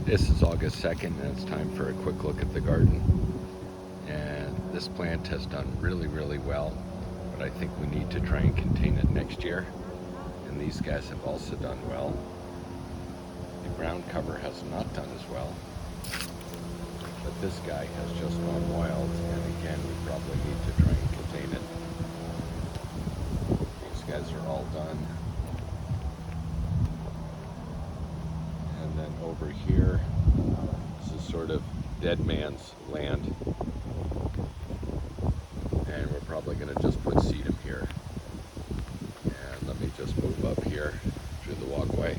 This is August 2nd, and it's time for a quick look at the garden. And this plant has done really, really well, but I think we need to try and contain it next year. And these guys have also done well. The ground cover has not done as well, but this guy has just gone wild, and again, we probably need to try and contain it. These guys are all done. And then over here, this is sort of dead man's land. And we're probably going to just put sedum here. And let me just move up here through the walkway.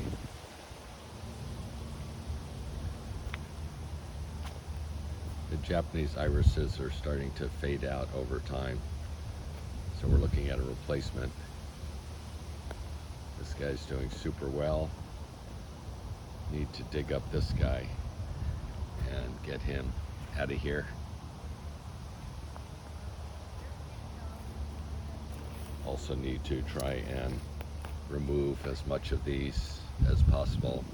The Japanese irises are starting to fade out over time, so we're looking at a replacement. This guy's doing super well. Need to dig up this guy and get him out of here. Also need to try and remove as much of these as possible.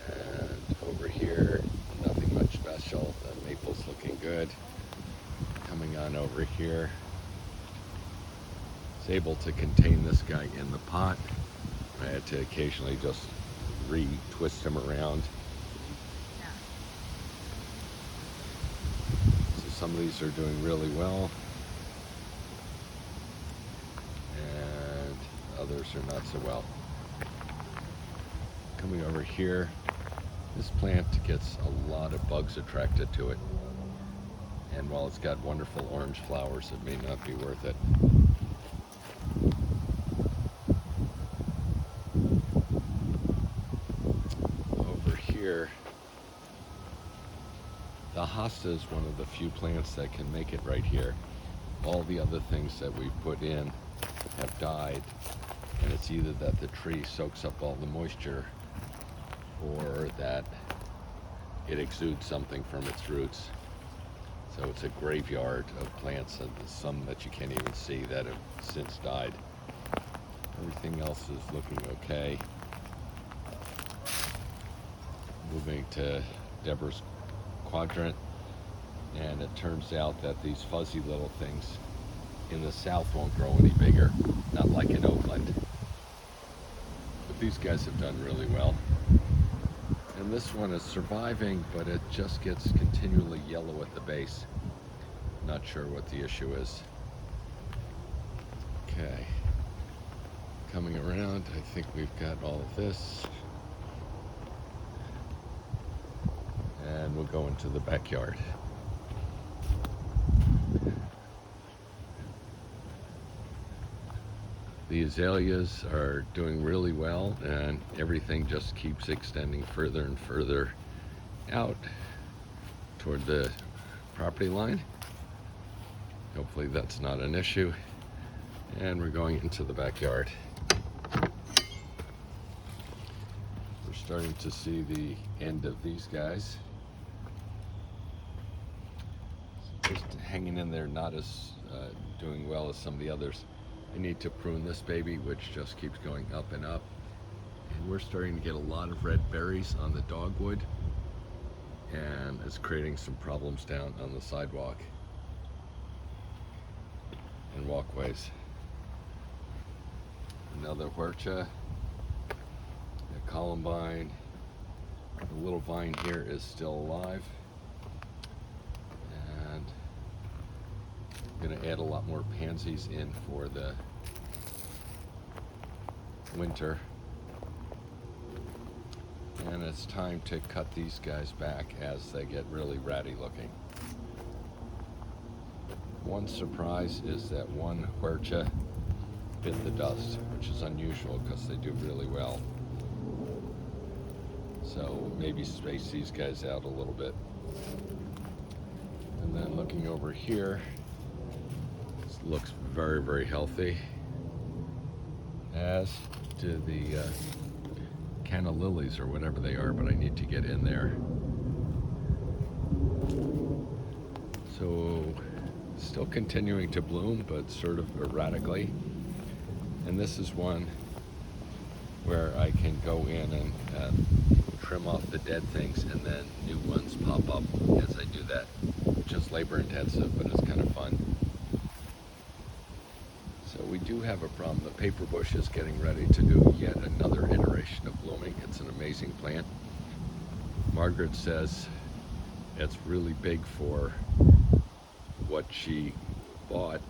And over here, nothing much special. The maple's looking good. Coming on over here. It's able to contain this guy in the pot. I had to occasionally just re-twist him around. So some of these are doing really well, and others are not so well. Coming over here, this plant gets a lot of bugs attracted to it. And while it's got wonderful orange flowers, it may not be worth it. The hosta is one of the few plants that can make it right here. All the other things that we've put in have died, and it's either that the tree soaks up all the moisture or that it exudes something from its roots. So it's a graveyard of plants, and there's some that you can't even see that have since died. Everything else is looking okay. Moving to Deborah's quadrant, and it turns out that these fuzzy little things in the south won't grow any bigger, not like in Oakland. But these guys have done really well. And this one is surviving, but it just gets continually yellow at the base. Not sure what the issue is. Okay. Coming around, I think we've got all of this. And we'll go into the backyard. The azaleas are doing really well, and everything just keeps extending further and further out toward the property line. Hopefully that's not an issue. And we're going into the backyard. We're starting to see the end of these guys. Just hanging in there, not as doing well as some of the others. I need to prune this baby, which just keeps going up and up. And we're starting to get a lot of red berries on the dogwood, and it's creating some problems down on the sidewalk and walkways. Another huerta, a columbine. The little vine here is still alive. I'm going to add a lot more pansies in for the winter. And it's time to cut these guys back as they get really ratty looking. One surprise is that one huerta bit the dust, which is unusual because they do really well. So maybe space these guys out a little bit. And then looking over here, looks very, very healthy, as do the canna lilies or whatever they are, but I need to get in there. So still continuing to bloom, but sort of erratically. And this is one where I can go in and trim off the dead things, and then new ones pop up as I do that, which is labor intensive, but it's kind of fun. So we do have a problem. The paper bush is getting ready to do yet another iteration of blooming. It's an amazing plant. Margaret says it's really big for what she bought,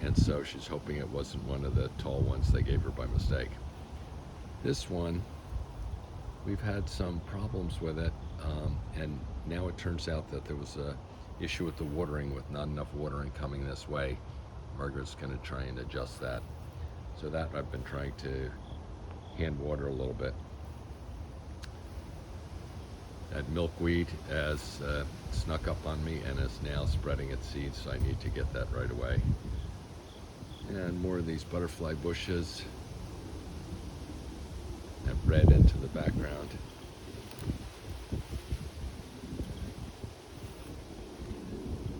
and so she's hoping it wasn't one of the tall ones they gave her by mistake. This one, we've had some problems with it, and now it turns out that there was a issue with the watering, with not enough watering coming this way. Margaret's going to try and adjust that. So that I've been trying to hand water a little bit. That milkweed has snuck up on me and is now spreading its seeds, so I need to get that right away. And more of these butterfly bushes have red into the background.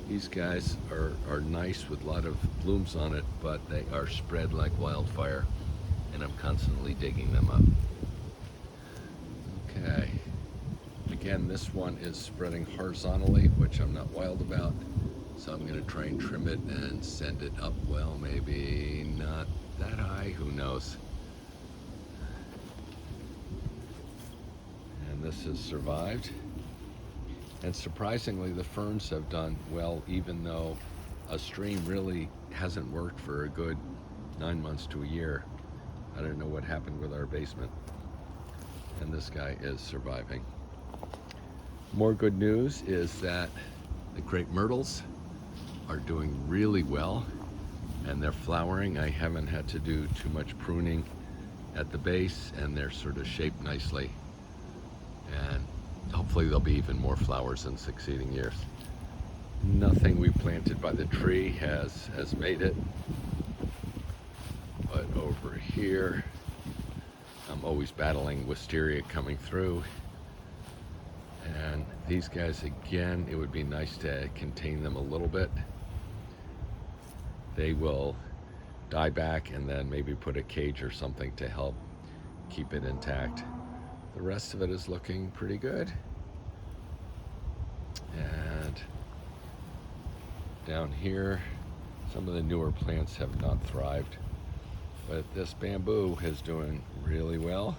These guys are nice with a lot of blooms on it, but they are spread like wildfire, and I'm constantly digging them up. Okay. Again, this one is spreading horizontally, which I'm not wild about, so I'm going to try and trim it and send it up. Well, maybe not that high, who knows. And this has survived. And surprisingly, the ferns have done well, even though a stream really hasn't worked for a good 9 months to a year. I don't know what happened with our basement. And this guy is surviving. More good news is that the crepe myrtles are doing really well, and they're flowering. I haven't had to do too much pruning at the base, and they're sort of shaped nicely. And hopefully there'll be even more flowers in succeeding years. Nothing we planted by the tree has made it. But over here, I'm always battling wisteria coming through. And these guys, again, it would be nice to contain them a little bit. They will die back and then maybe put a cage or something to help keep it intact. The rest of it is looking pretty good. And down here, some of the newer plants have not thrived, but this bamboo is doing really well.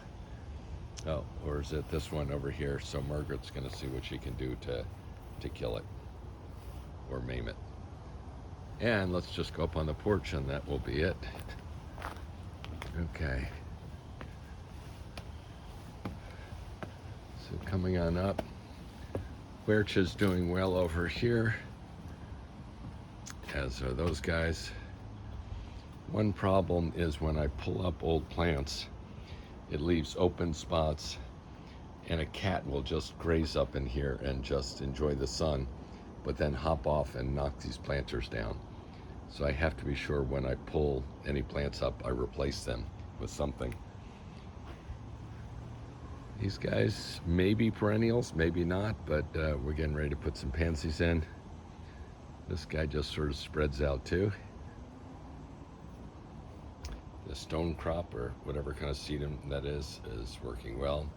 Oh, or is it this one over here? So Margaret's going to see what she can do to kill it or maim it. And let's just go up on the porch and that will be it. Okay. So coming on up, Huerch is doing well over here, as are those guys. One problem is when I pull up old plants, it leaves open spots, and a cat will just graze up in here and just enjoy the sun, but then hop off and knock these planters down. So I have to be sure when I pull any plants up, I replace them with something. These guys may be perennials, maybe not, but we're getting ready to put some pansies in. This guy just sort of spreads out too. The stone crop, or whatever kind of sedum that is working well.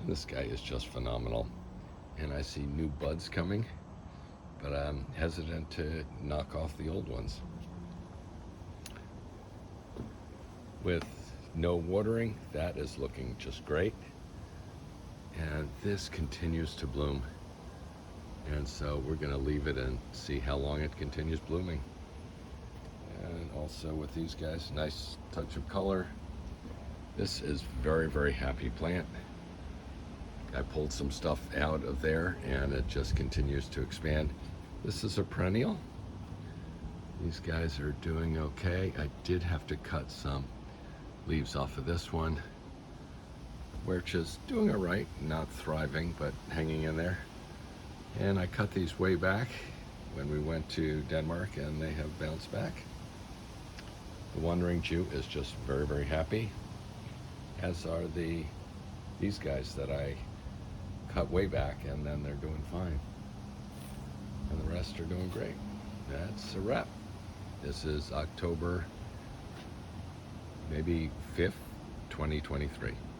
And this guy is just phenomenal. And I see new buds coming, but I'm hesitant to knock off the old ones. With no watering, that is looking just great. And this continues to bloom. And so we're going to leave it and see how long it continues blooming. And also with these guys, nice touch of color. This is very, very happy plant. I pulled some stuff out of there and it just continues to expand. This is a perennial. These guys are doing okay. I did have to cut some leaves off of this one. Huerch is doing all right, not thriving, but hanging in there. And I cut these way back when we went to Denmark, and they have bounced back. The Wandering Jew is just very, very happy, as are these guys that I cut way back, and then they're doing fine. And the rest are doing great. That's a wrap. This is October, maybe 5th, 2023.